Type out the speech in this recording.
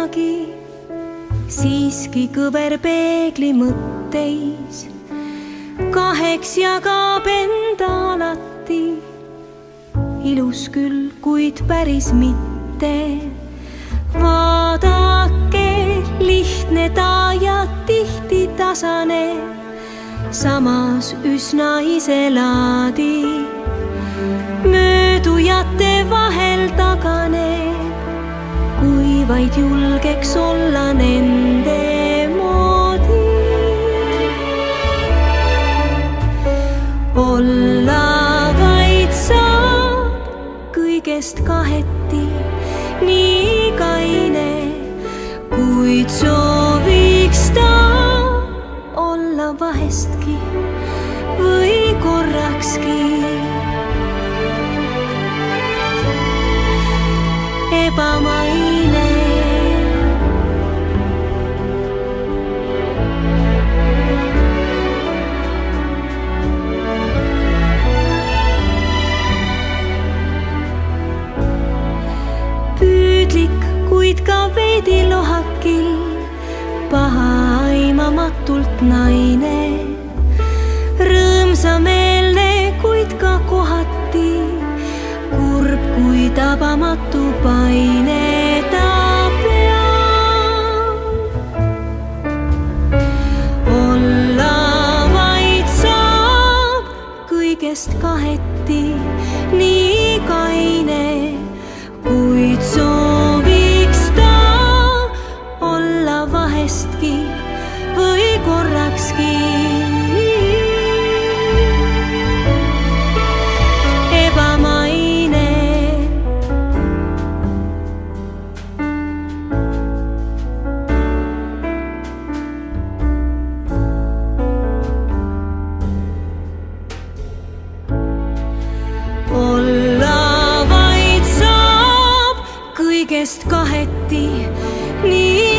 kunagi siiski kõver peegli mõtteis kaheks jagab enda alati. Ilus küll, kuid päris mitte. Vaadake, lihtne ta ja tihti tasane, samas üsna iselaadi. Möödujate vahel taganeb, kui vaid julgeks olla nende moodi. Olla vaid saab kõigest kaheti, nii kaine, kuid sooviks ta olla vahestki või korrakski ebamaine. Püüdlik, kuid ka veidi lohakil, pahaaimamatult naine. Rõõmsameelne, kuid ka kohati kurb, kui tabamatu paine ta peab. Olla vaid saab kõigest kaheti, nii kaine, kuid sooviks ta olla vahestki või korrakski ebamaine. Olla vaid saab kõigest kaheti, nii